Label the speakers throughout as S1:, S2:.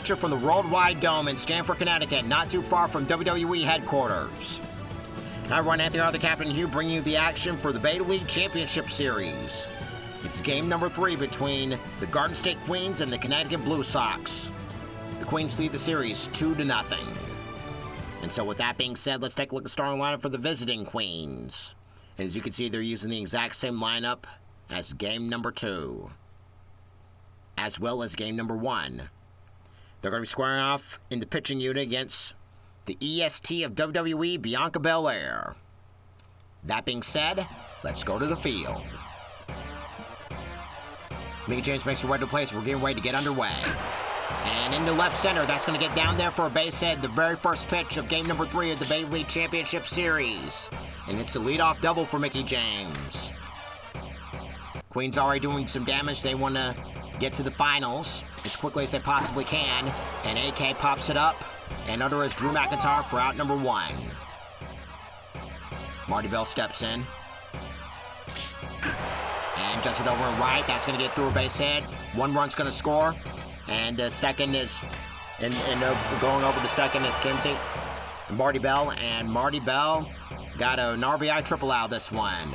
S1: at you from the Worldwide Dome in Stamford, Connecticut, not too far from WWE headquarters. Hi everyone, Anthony R. the Captain here, bringing you the action for the Beta League Championship Series. It's game number 3 between the Garden State Queens and the Connecticut Blue Sox. The Queens lead the series 2-0. And so with that being said, let's take a look at the starting lineup for the visiting Queens. As you can see, they're using the exact same lineup as game number 2, as well as game number 1. They're going to be squaring off in the pitching unit against the EST of WWE, Bianca Belair. That being said, let's go to the field. Mickie James makes her way to place. We're getting ready to get underway. And into left center, that's going to get down there for a base hit. The very first pitch of game number 3 of the Beta League Championship Series. And it's the leadoff double for Mickie James. Queens already doing some damage. They want to get to the finals as quickly as they possibly can. And AK pops it up. And under is Drew McIntyre for out number 1. Marty Bell steps in. And just it over and right. That's going to get through a base hit. 1 run's going to score. And second is, going over the second is Kinsey. And Marty Bell. And Marty Bell got an RBI triple out this one.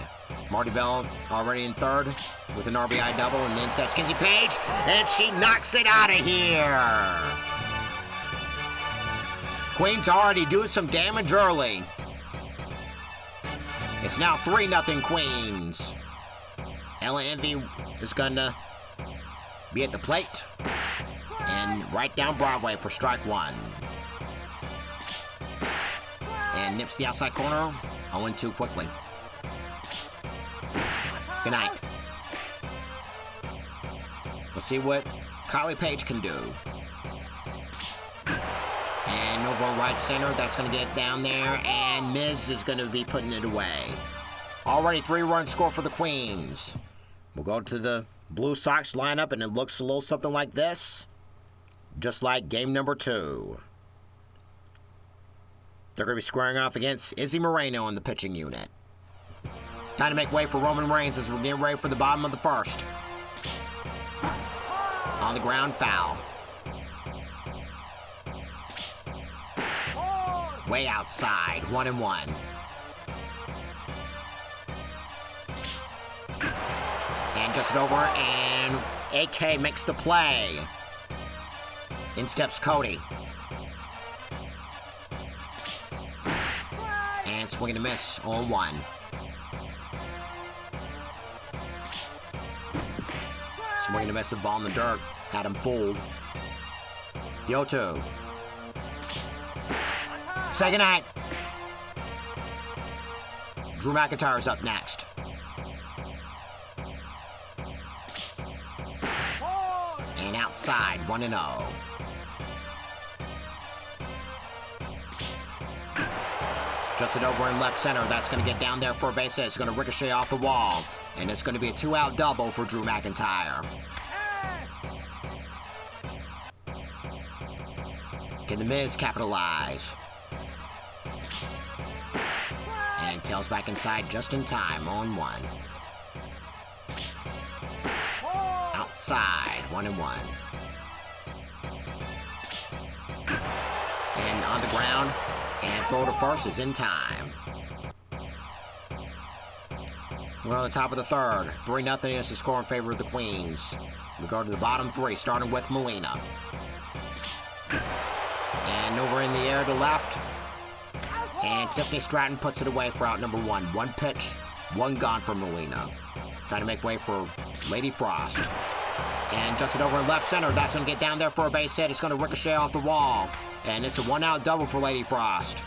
S1: Marty Bell already in third with an RBI double. And then steps Kinsey Page. And she knocks it out of here. Queens already doing some damage early. It's now 3-0 Queens. Ella Envy is going to be at the plate. And right down Broadway for strike 1. And nips the outside corner. 0-2 quickly. Good night. We'll see what Kylie Page can do. And over on right center, that's going to get down there. And Miz is going to be putting it away. Already 3-run score for the Queens. We'll go to the Blue Sox lineup, and it looks a little something like this. Just like game number 2. They're going to be squaring off against Izzy Moreno in the pitching unit. Time to make way for Roman Reigns as we're getting ready for the bottom of the first. On the ground, foul. Way outside, 1-1. And just over, and AK makes the play. In steps Cody. And swing and a miss, 0-1. Swing and a miss, a ball in the dirt. Had him fooled. The 0-2. Say goodnight. Drew McIntyre's up next. And outside, 1-0. Just it over in left center. That's going to get down there for a base hit. It's going to ricochet off the wall. And it's going to be a 2-out double for Drew McIntyre. Can the Miz capitalize? And tails back inside just in time. 0-1. Outside. 1-1. And on the ground. And throw to first is in time. We're on the top of the third. 3-0 is the score in favor of the Queens. We go to the bottom 3, starting with Melina. And over in the air to left. And Tiffany Stratton puts it away for out number 1. 1 pitch, 1 gone for Melina. Trying to make way for Lady Frost. And just it over in left center. That's going to get down there for a base hit. It's going to ricochet off the wall. And it's a 1-out double for Lady Frost.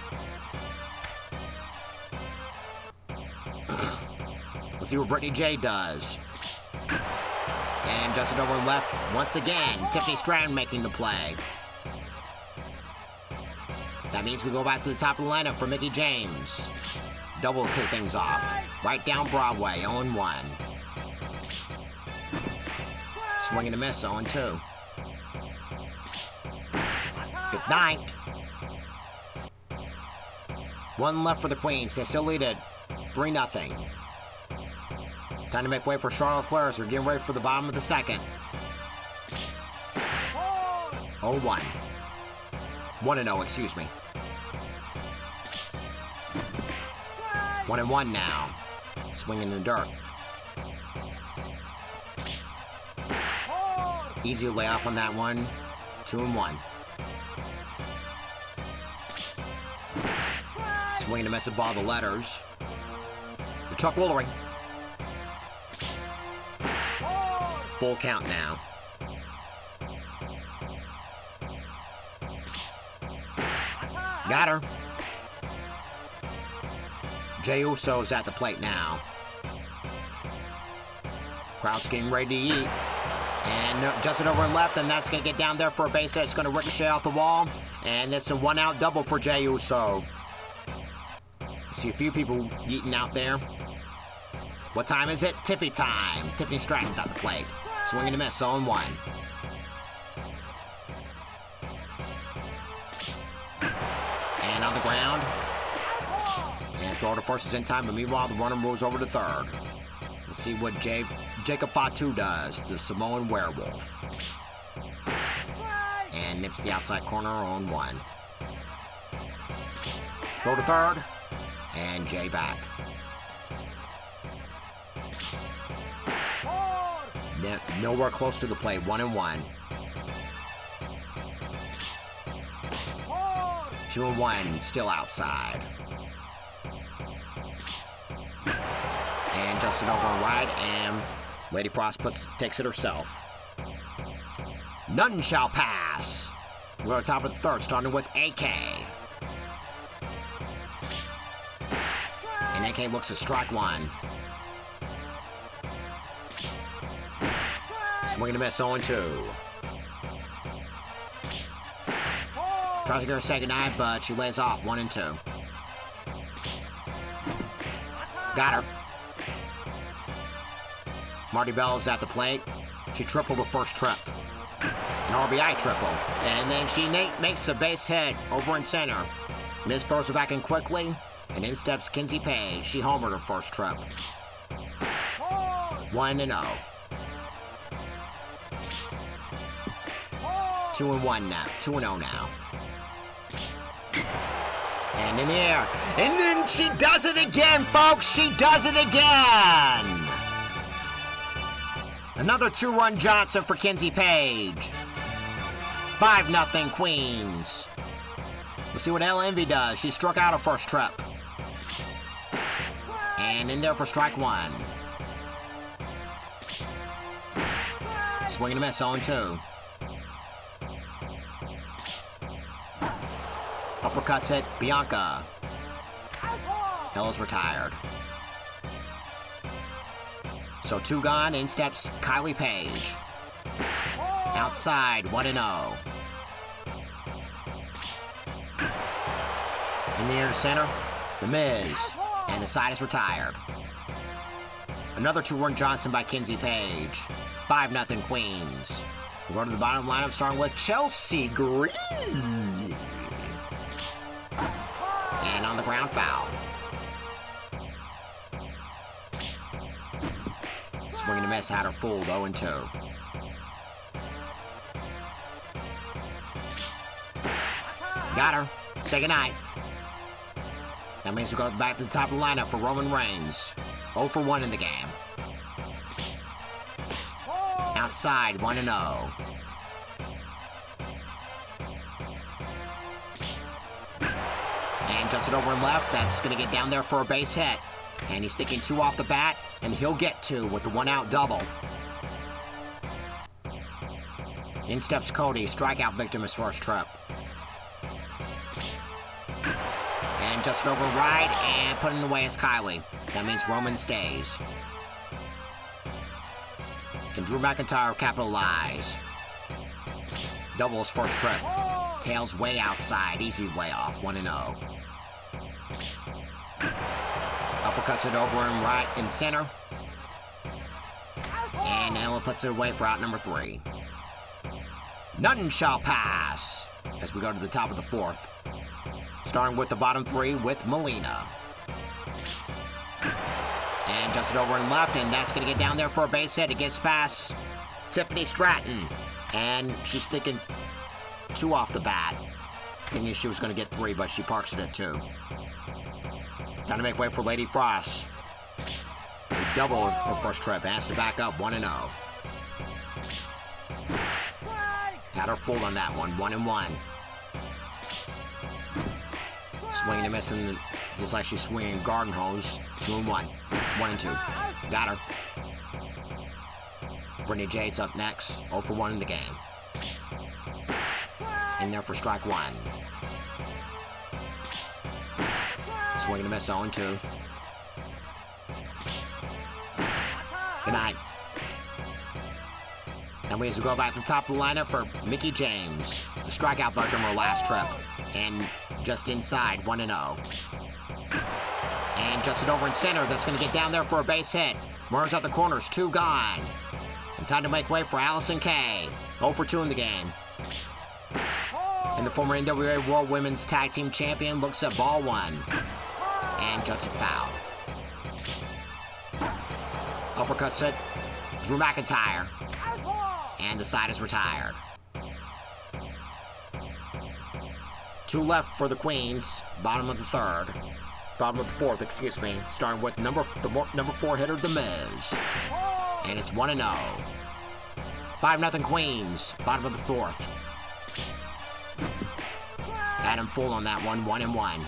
S1: Let's see what Brittany J does. And just it over in left once again. Tiffany Stratton making the play. That means we go back to the top of the lineup for Mickie James. Double kick things off. Right down Broadway, 0-1. Swing and a miss, 0-2. Good night. 1 left for the Queens. They still lead it 3-0. Time to make way for Charlotte Flair as they're getting ready for the bottom of the second. 0-1. 1-0, excuse me. 1-1 now. Swinging in the dirt. Easy layoff on that one. 2-1. Swinging to miss a ball, the letters. The truck rollering. Full count now. Got her. Jey Uso's at the plate now. Crowd's getting ready to eat. And just it over and left, and that's going to get down there for a base hit. It's going to ricochet off the wall. And it's a one-out double for Jey Uso. See a few people eating out there. What time is it? Tiffy time. Tiffany Stratton's at the plate. Swinging to miss, 0-1. And on the ground. And throw to first is in time, but meanwhile the runner moves over to third. Let's see what Jacob Fatu does, the Samoan werewolf. And nips the outside corner, 0-1. Throw to third. And Jay back. Nowhere close to the plate, 1-1. 2-1, still outside. And Justin over and right, and Lady Frost takes it herself. None shall pass. We're on top of the third, starting with AK. And AK looks at strike one. Swinging to miss, 0-2. Tries to get her say goodnight, but she lays off, 1-2. Got her. Marty Bell's at the plate. She tripled her first trip. An RBI triple. And then she makes a base hit over in center. Miz throws her back in quickly. And in steps Kinsey Page. She homered her first trip. 1-0. 2-1 now. 2-0 now. And in the air. And then she does it again, folks. She does it again. Another 2-run Johnson for Kinsey Page. 5-0 Queens. We'll see what Ella Envy does. She struck out her first trip. And in there for strike one. Swing and a miss, 0-2. Uppercuts it, Bianca. Ella's retired. So 2 gone, in steps Kylie Page. Outside, 1-0. In the air to center, The Miz. And the side is retired. Another 2-run Johnson by Kinsey Page. 5-0 Queens. We'll go to the bottom lineup starting with Chelsea Green. And on the ground, foul. Swing and a miss, had her fooled, 0-2. Got her. Say goodnight. That means we go back to the top of the lineup for Roman Reigns. 0 for 1 in the game. Outside, 1-0. And just it over and left. That's going to get down there for a base hit. And he's thinking 2 off the bat, and he'll get 2 with the 1-out double. In steps Cody, strikeout victim his first trip. And just over right, and putting away is Kylie. That means Roman stays. Can Drew McIntyre capitalize? Double his first trip. Tails way outside, easy way off, 1-0. Uppercuts it over and right in center. And Ella puts it away for out number 3. None shall pass as we go to the top of the 4th. Starting with the bottom 3 with Melina. And just it over and left, and that's going to get down there for a base hit. It gets past Tiffany Stratton. And she's thinking 2 off the bat. Thinking she was going to get 3, but she parks it at 2. Time to make way for Lady Frost. Double her first trip. Has to back up 1-0. Had her fooled on that one. 1-1. Swinging and missing. Looks like she's swinging garden hose. 2-1. 1-2. Got her. Brittany Jade's up next. 0 for 1 in the game. In there for strike 1. Swinging and miss. 0-2. Good night. And we have to go back to the top of the lineup for Mickey James. The strikeout victim her last trip. And just inside, 1-0. And just it over in center. That's going to get down there for a base hit. Murray's out the corners. 2 gone. And time to make way for Allison Kay. 0 for 2 in the game. And the former NWA World Women's Tag Team Champion looks at ball 1. And juts it foul. Uppercuts it. Drew McIntyre. And the side is retired. 2 left for the Queens. Bottom of the 3rd. Bottom of the 4th, excuse me. Starting with number 4 hitter, The Miz. And it's 1-0. 5-0 Queens. Bottom of the 4th. Adam full on that one. 1-1.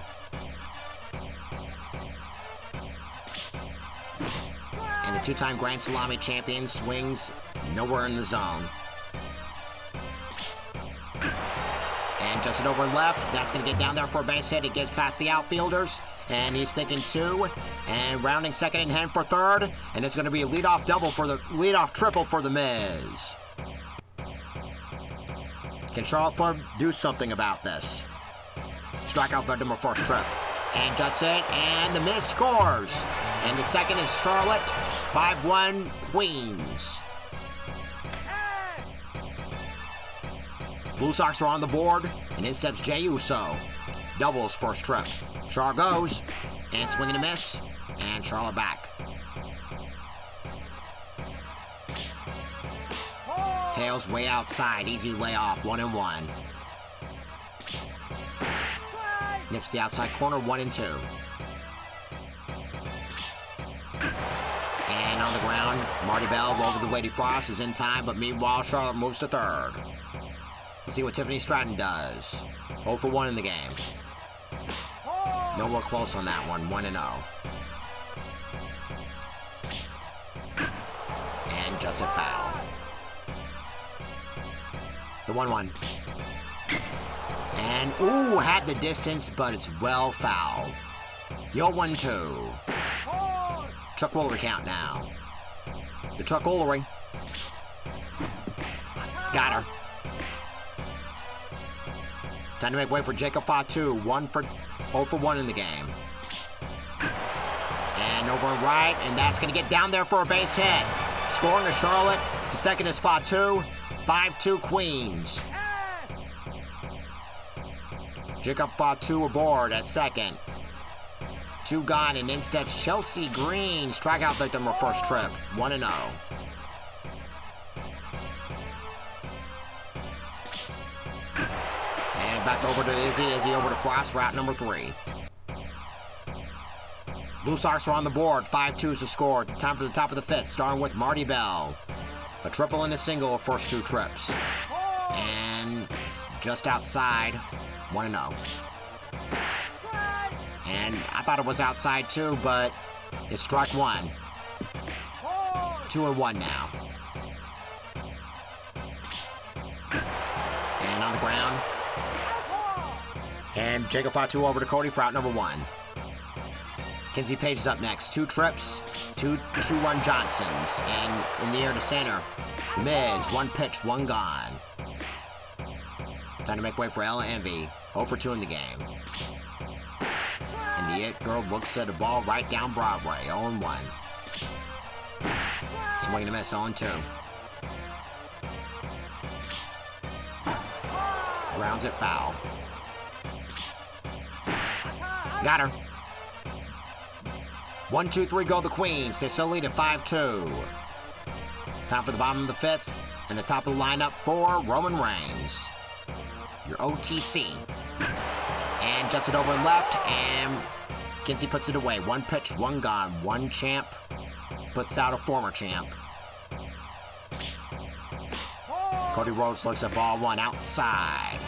S1: And the 2-time Grand Salami champion swings nowhere in the zone. And just it over and left. That's going to get down there for a base hit. It gets past the outfielders. And he's thinking 2. And rounding second and hand for 3rd. And it's going to be a leadoff triple for The Miz. Can Charlotte Flair do something about this? Strikeout victim her first trip. And juts it. And The Miz scores. And the second is Charlotte. 5-1 Queens. Blue Sox are on the board, and in steps Jey Uso. Doubles first trip. Char goes, and swinging a miss, and Charlotte back. Tails way outside, easy layoff, 1-1. Nips the outside corner, 1-2. And on the ground, Marty Bell over the Lady Frost is in time, but meanwhile Charlotte moves to 3rd. Let's see what Tiffany Stratton does. 0 for 1 in the game. Nowhere close on that one. 1-0. And juts it foul. The 1-1. And, ooh, had the distance, but it's well fouled. The 0-1-2. Chuck Woolery count now. The Chuck Woolery. Got her. Time to make way for Jacob Fatu. 0 for 1 in the game. And over and right, and that's going to get down there for a base hit. Scoring to Charlotte. To second is Fatu. 5-2 Queens. Jacob Fatu aboard at second. 2 gone, and in steps Chelsea Green. Strikeout victim her first trip. 1-0. Back over to Izzy over to Frost, route number 3. Blue Sox are on the board, 5-2 is the score. Time for the top of the 5th, starting with Marty Bell. A triple and a single of first 2 trips. And it's just outside, 1-0. And I thought it was outside too, but it's strike 1. 2-1 now. And on the ground. And Jacob Fatu over to Cody for out number 1. Kinsey Page is up next. 2 trips, 2-1 Johnsons. And in the air to center, The Miz, 1 pitch, 1 gone. Time to make way for Ella Envy. 0 for 2 in the game. And the It Girl looks at a ball right down Broadway. 0-1. Swing and a miss, 0-2. Grounds it foul. Got her. 1-2-3 go the Queens. They still lead at 5-2. Time for the bottom of the 5th and the top of the lineup for Roman Reigns. your OTC. And juts it over and left, and Kinsey puts it away. One pitch, one gone. One champ puts out a former champ. Cody Rhodes looks at ball one outside.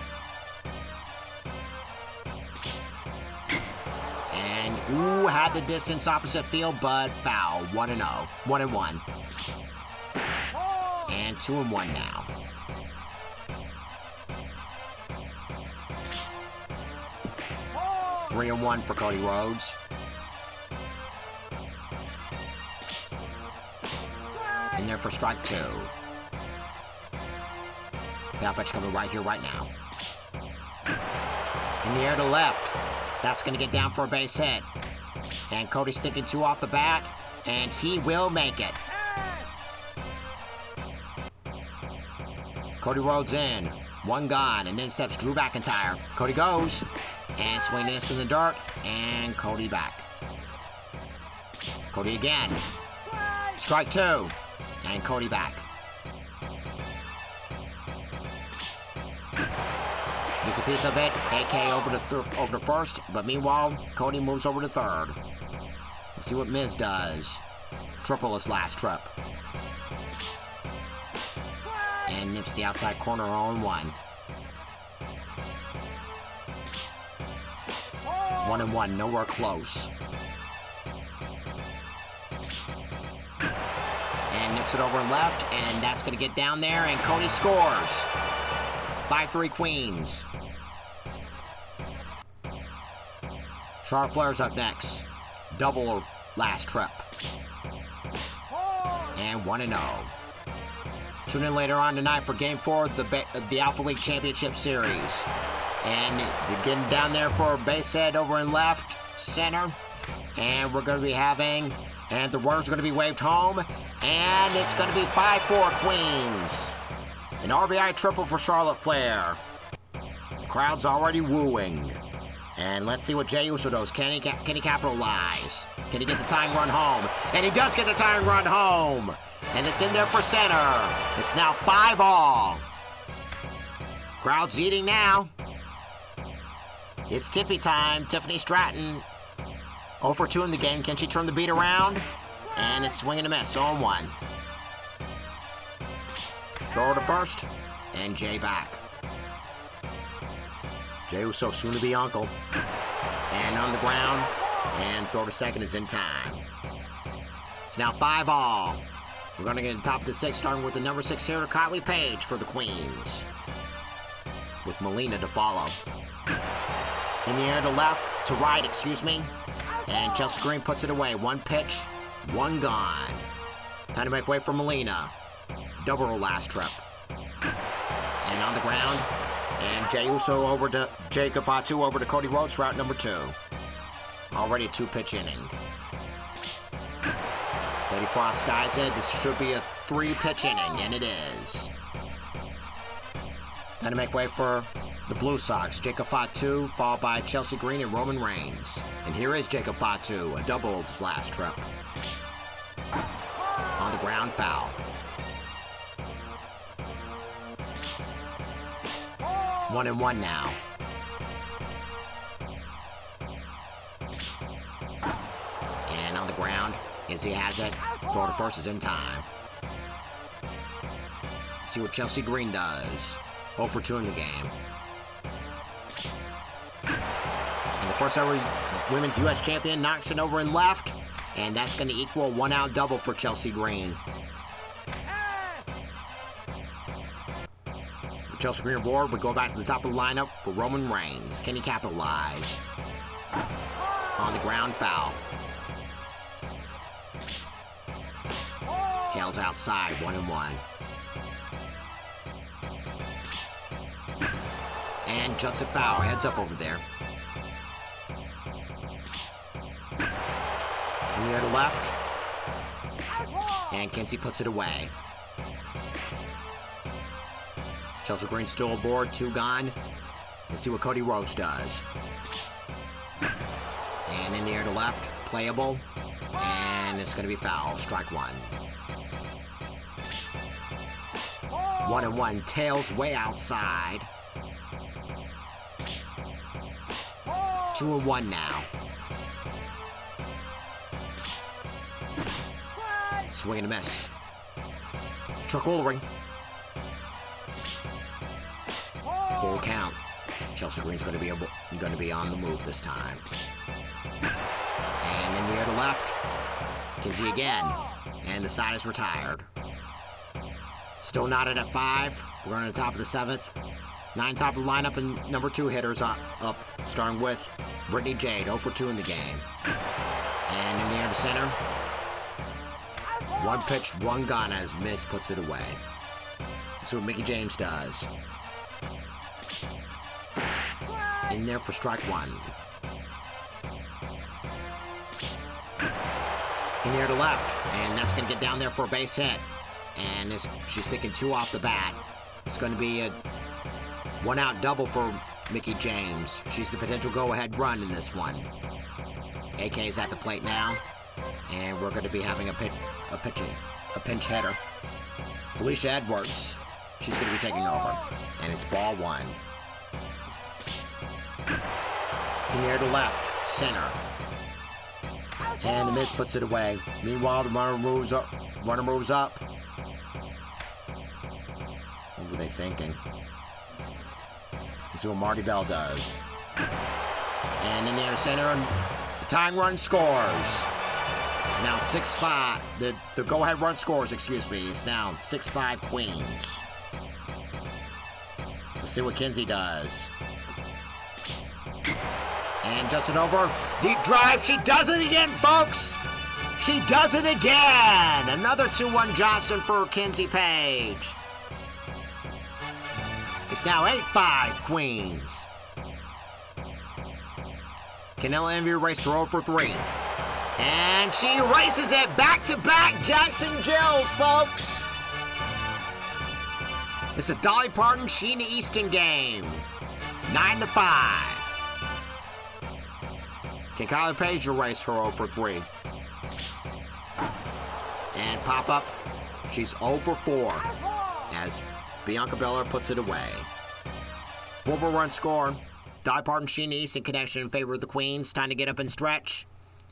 S1: And, ooh, had the distance opposite field, but foul. 1-0. 1-1. And 2-1 now. Three and 1 for Cody Rhodes. In there for strike 2. Foul pitch coming right here, right now. In the air to left. That's going to get down for a base hit. And Cody's thinking 2 off the bat, and he will make it. Cody Rhodes in. One gone, and then steps Drew McIntyre. Cody goes, and swing this in the dirt, and Cody back. Cody again. Strike 2, and Cody back. Gets a piece of it. AK over to first, but meanwhile, Cody moves over to third. Let's see what Miz does. Triple his last trip. And nips the outside corner 0-1. 1-1, nowhere close. And nips it over and left, and that's going to get down there, and Cody scores. 5-3 Queens. Charlotte Flair's up next. Double last trip. And 1-0. Tune in later on tonight for Game 4 of the Alpha League Championship Series. And you're getting down there for a base hit over in left center. And we're going to be having, and the word's going to be waved home. And it's going to be 5-4 Queens. An RBI triple for Charlotte Flair. The crowd's already wooing. And let's see what Jey Uso does. Can he capitalize? Can he get the tying run home? And he does get the tying run home. And it's in there for center. It's now 5-all. Crowd's eating now. It's Tiffy time. Tiffany Stratton. 0 for 2 in the game. Can she turn the beat around? And it's swinging a miss. 0-1. Throw to first. And Jay back. Jey Uso soon to be uncle. And on the ground. And throw to second is in time. It's now 5-all. We're going to get to the top of the 6th, starting with the number 6 hitter, Kylie Page for the Queens. With Melina to follow. In the air to left, to right, excuse me. And Chelsea Green puts it away. One pitch, one gone. Time to make way for Melina. Double last trip. And on the ground. And Jey Uso over to Jacob Fatu over to Cody Rhodes, route number 2. Already a 2-pitch inning. Lady Frost skies it. This should be a 3-pitch inning, and it is. Time to make way for the Blue Sox. Jacob Fatu, followed by Chelsea Green and Roman Reigns. And here is Jacob Fatu, a double his last trip. On the ground, foul. 1-1 now. And on the ground, Izzy has it. Throw to first is in time. See what Chelsea Green does. 0 for 2 in the game. And the first ever Women's U.S. Champion knocks it over in left. And that's going to equal a 1-out double for Chelsea Green. Chelsea Green aboard would go back to the top of the lineup for Roman Reigns. Can he capitalize? On the ground, foul. Tails outside, 1-1. And juts it foul, heads up over there. In the air to left. And Kinsey puts it away. Chelsea Green still aboard, 2 gone. Let's see what Cody Rhodes does. And in the air to left, playable. And it's going to be foul, strike 1. 1-1, tails way outside. 2-1 now. Swing and a miss. Truck Ullring. Full count. Chelsea Green's going to be on the move this time. And in the air to left. Kinsey again. And the side is retired. Still knotted at 5. We're on the top of the 7th. 9 top of the lineup and number 2 hitters up, starting with Brittany Jade, 0 for 2 in the game. And in the air to center. 1 pitch, 1 gun as Miss puts it away. That's what Mickey James does. In there for strike 1. In the air to left, and that's going to get down there for a base hit. And she's thinking 2 off the bat. It's going to be a 1-out double for Mickey James. She's the potential go-ahead run in this one. AK is at the plate now, and we're going to be having a pinch hitter. Alicia Edwards, she's going to be taking over, and it's ball 1. In the air to left, center. And the miss puts it away. Meanwhile, the runner moves up. What were they thinking? Let's see what Marty Bell does. And in the air to center, the tying run scores. It's now 6-5. The go-ahead run scores, excuse me. It's now 6-5 Queens. Let's see what Kinsey does. And Justin over. Deep drive. She does it again, folks. She does it again. Another 2-1 Johnson for Kinsey Page. It's now 8-5 Queens. Canella Envy raced her 0 for 3. And she races it back-to-back Jackson Jills, folks. It's a Dolly Parton, Sheena Easton game. 9-5. Can Kylie Page erase her 0 for 3? And pop up. She's 0 for 4 as Bianca Belair puts it away. 4-more run score. Dolly Parton, Sheena Easton connection in favor of the Queens. Time to get up and stretch.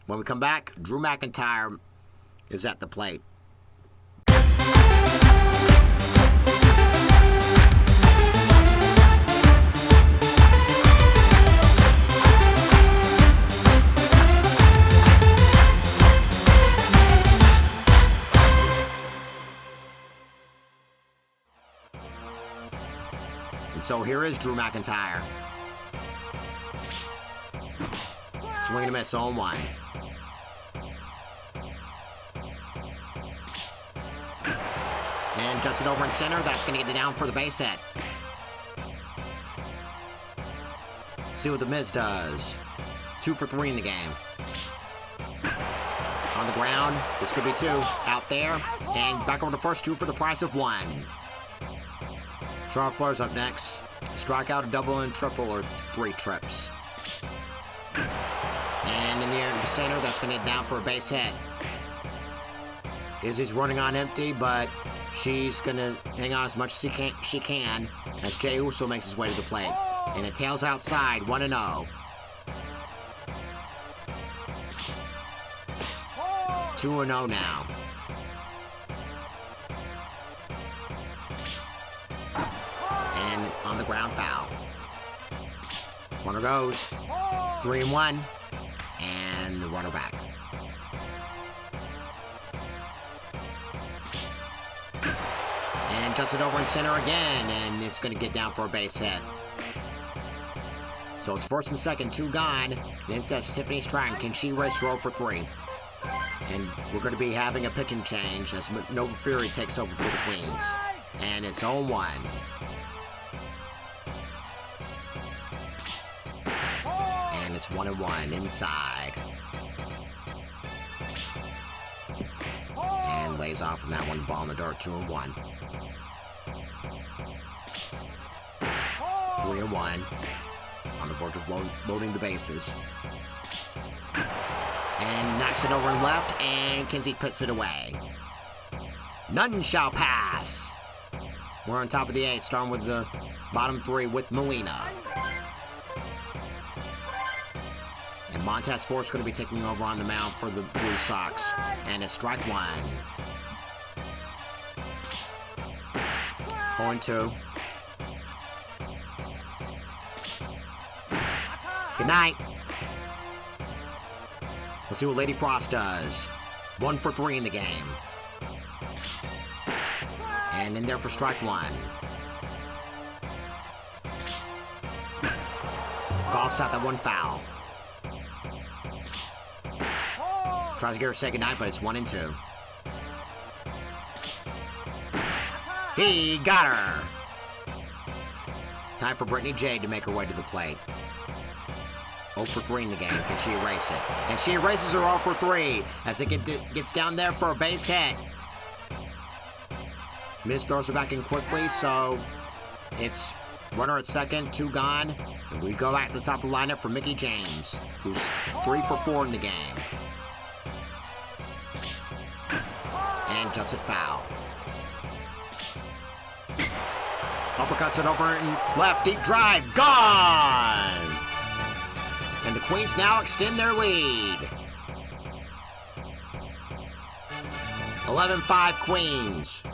S1: When we come back, Drew McIntyre is at the plate. And so here is Drew McIntyre. Swing and a miss, 0-1. And Justin over in center. That's going to get it down for the base hit. See what the Miz does. 2 for 3 in the game. On the ground. This could be 2. Out there. And back over to first, 2 for the price of 1. Charlotte Flair's up next. Strikeout, a double and triple, or 3 trips. And in the air to the center, that's going to get down for a base hit. Izzy's running on empty, but she's going to hang on as much as she can as Jey Uso makes his way to the plate. And it tails outside, 1-0. 2-0 now. And on the ground, foul. Runner goes. 3-1. And the runner back. And Justin over in center again, and it's going to get down for a base hit. So it's first and second, 2 gone. And instead, Tiffany's trying. Can she race 0 for 3? And we're going to be having a pitching change as Nova Fury takes over for the Queens. And it's 0-1. And it's 1-1 inside. And lays off on that one, ball in the dirt, 2-1. 3-1. On the verge of loading the bases. And knocks it over and left, and Kinsey puts it away. None shall pass. We're on top of the 8th, starting with the bottom 3 with Melina. Montez Fort's going to be taking over on the mound for the Blue Sox. And it's strike one. 0-2. Good night. Let's see what Lady Frost does. 1 for 3 in the game. And in there for strike one. Golfs out that one foul. Tries to get her to say goodnight, but it's 1-2. He got her. Time for Brittany Jade to make her way to the plate. 0 for 3 in the game. Can she erase it? And she erases her 0 for 3 as it gets down there for a base hit. Miz throws her back in quickly, so it's runner at second, 2 gone. And we go back to the top of the lineup for Mickey James, who's 3 for 4 in the game. And jumps it foul. Uppercuts it over and left, deep drive, gone! And the Queens now extend their lead. 11-5 Queens.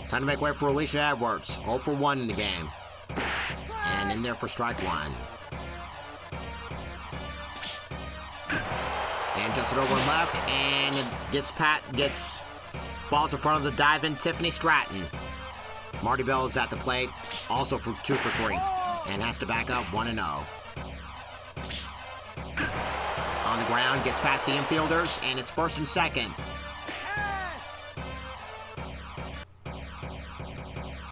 S1: Time to make way for Alicia Edwards. 0 for 1 in the game. And in there for strike one. And just it over and left, and it falls in front of the dive-in Tiffany Stratton. Marty Bell is at the plate, also for 2 for 3, and has to back up 1-0. On the ground, gets past the infielders, and it's first and second.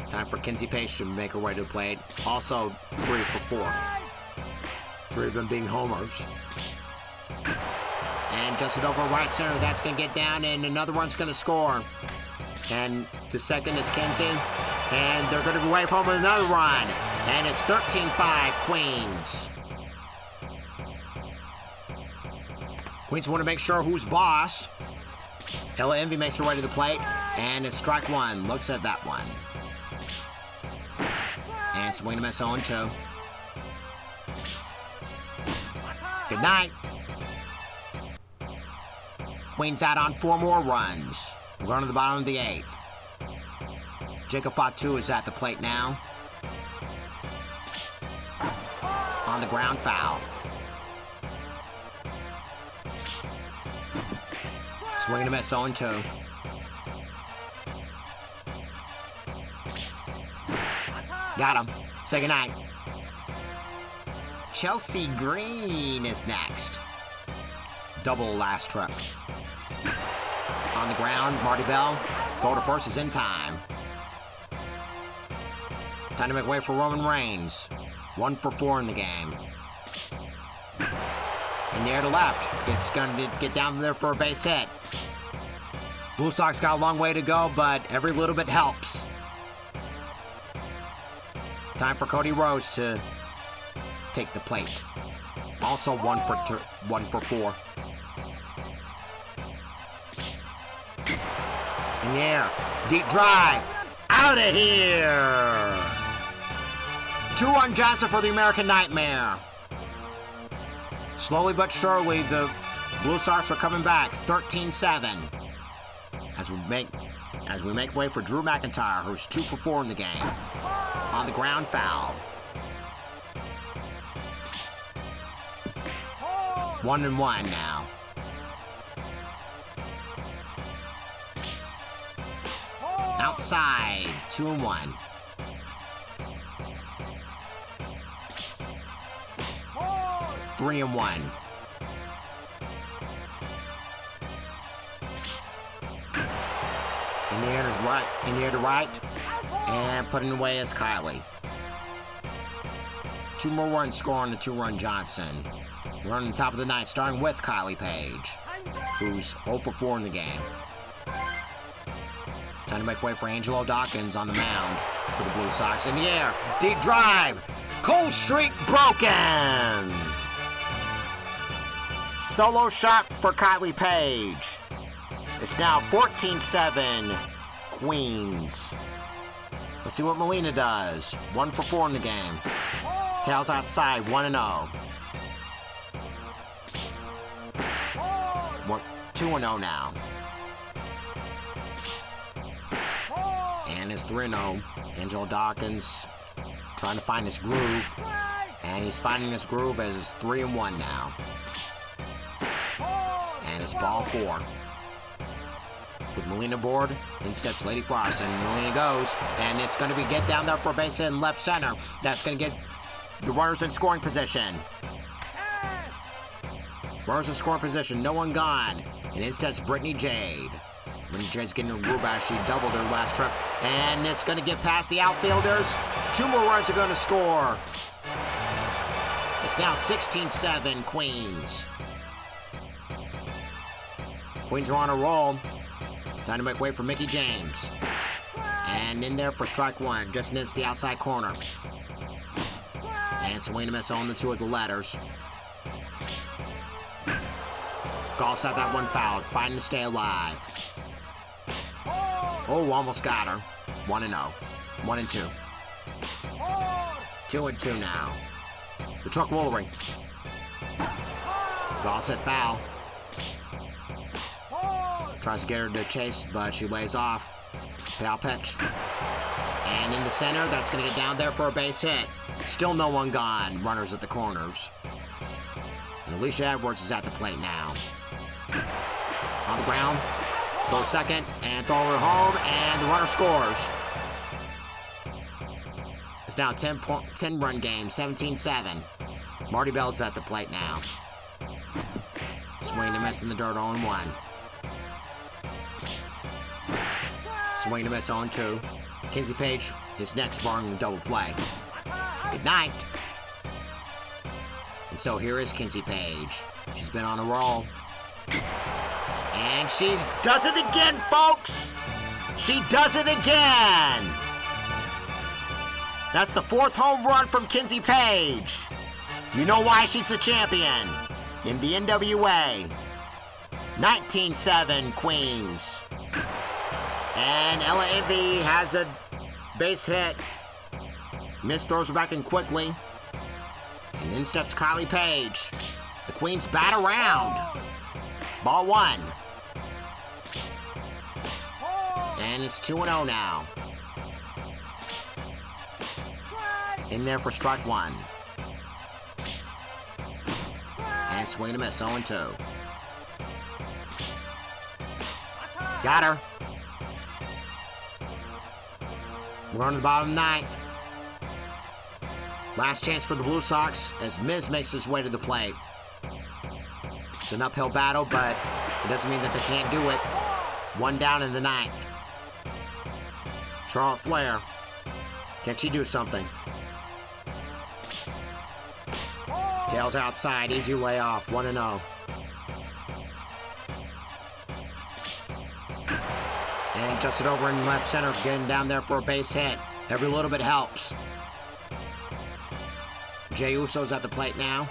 S1: Time for Kinsey Page to make her way to the plate, also 3 for 4. 3 of them being homers. And just it over right center, that's going to get down, and another one's going to score. And to second is Kinsey, and they're going to go away home with another run. And it's 13-5 Queens. Queens want to make sure who's boss. Ella Envy makes her way to the plate, and it's strike one. Looks at that one. And swing and miss 0-2. Good night. Queens out on 4 more runs. We're going to the bottom of the 8th. Jacob Fatu is at the plate now. On the ground, foul. Swing and a miss, 0-2. Got him. Say goodnight. Chelsea Green is next. Double last trip. On the ground, Marty Bell. Throw to first is in time. Time to make way for Roman Reigns. 1 for 4 in the game. In the air to left. It's going to get down there for a base hit. Blue Sox got a long way to go, but every little bit helps. Time for Cody Rose to take the plate. Also 1 for 4. In the air. Deep drive. Out of here. 2-1 Johnson for the American Nightmare. Slowly but surely, the Blue Sox are coming back. 13-7. As we make way for Drew McIntyre, who's 2 for 4 in the game. On the ground, foul. 1-1 now. Outside, 2-1. Three and 1. In the air to right, and putting away is Kylie. 2 more runs score on the 2-run Johnson. We're on the top of the 9th, starting with Kylie Page, who's 0 for 4 in the game. Time to make way for Angelo Dawkins on the mound for the Blue Sox. In the air, deep drive, cold streak broken. Solo shot for Kylie Page. It's now 14-7 Queens. Let's see what Molina does. 1 for 4 in the game. Tails outside, 1-0. 2-0 now. And it's 3-0. Angelo Dawkins trying to find his groove. And he's finding his groove as it's 3-1 now. And it's ball 4. With Melina board, in steps Lady Frost, and Melina goes, and it's going to be get down there for a base hit in left center. That's going to get the runners in scoring position. Runners in scoring position, no one gone. And in steps Brittany Jade. Brittany Jade's getting her groove out. She doubled her last trip, and it's going to get past the outfielders. 2 more runs are going to score. It's now 16-7 Queens. Queens are on a roll. Time to make way for Mickey James. And in there for strike 1. Just nips the outside corner. And swing and miss on the 2 of the letters. Golf's out that one fouled. Fighting to stay alive. Oh, almost got her. 1-0. 1-2. 2-2 now. The truck Woolery. Golf set foul. Tries to get her to chase, but she lays off. Foul pitch. And in the center, that's going to get down there for a base hit. Still no one gone. Runners at the corners. And Alicia Edwards is at the plate now. On the ground. Goes second, and throw her home, and the runner scores. It's now a 10-run game, 17-7. Marty Bell's at the plate now. Swing and miss in the dirt, 0-1. Swing and miss 0-2. Kinsey Page is next, barring the double play. Good night. And so here is Kinsey Page. She's been on a roll. And she does it again, folks! She does it again! That's the 4th home run from Kinsey Page. You know why she's the champion in the NWA. 19-7 Queens. And Ella Envy has a base hit. Miss throws her back in quickly. And in steps Kylie Page. The Queens bat around. Ball 1. And it's 2-0 now. In there for strike 1. And swing and a miss, 0-2. Got her. We're on the bottom of the 9th. Last chance for the Blue Sox as Miz makes his way to the plate. It's an uphill battle, but it doesn't mean that they can't do it. 1 down in the 9th. Charlotte Flair. Can she do something? Tails outside, easy layoff, 1-0. And just it over in left center, getting down there for a base hit. Every little bit helps. Jey Uso's at the plate now.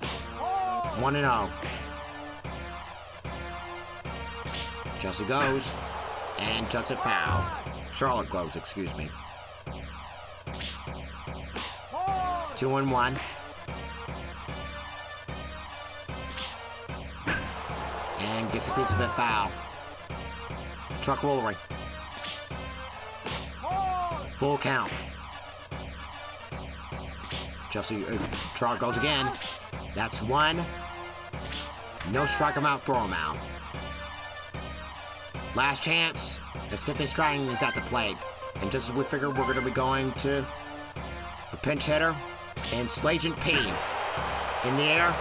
S1: 1-0. Chelsea goes. And just it foul. Charlotte goes, excuse me. 2-1. And gets a piece of it foul. Truck Woolery. Full count. Chelsea, Charlotte goes again. That's 1. No strike him out, throw him out. Last chance. As Tiffany Stratton is at the plate. And just as we figured we're going to be going to a pinch hitter. And Slagent P in the air.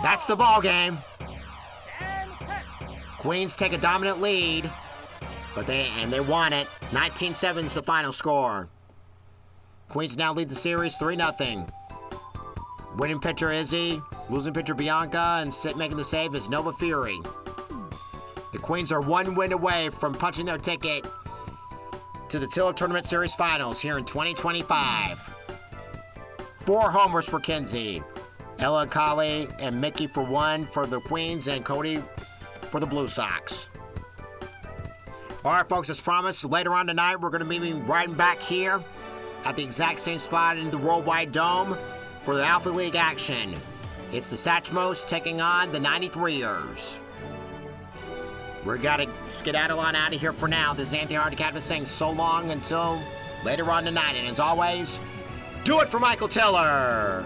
S1: That's the ball game. Queens take a dominant lead. But they won it. 19-7 is the final score. Queens now lead the series 3-0. Winning pitcher Izzy, losing pitcher Bianca, and making the save is Nova Fury. The Queens are 1 win away from punching their ticket to the Tiller Tournament Series Finals here in 2025. 4 homers for Kinsey. Ella, Kali, and Mickey for 1 for the Queens, and Cody for the Blue Sox. All right, folks, as promised, later on tonight, we're going to be riding back here at the exact same spot in the Worldwide Dome for the Alpha League action. It's the Satchmos taking on the 93ers. We're gotta skedaddle on out of here for now. This is Anthony Hard Academy saying so long until later on tonight. And as always, do it for Michael Tiller.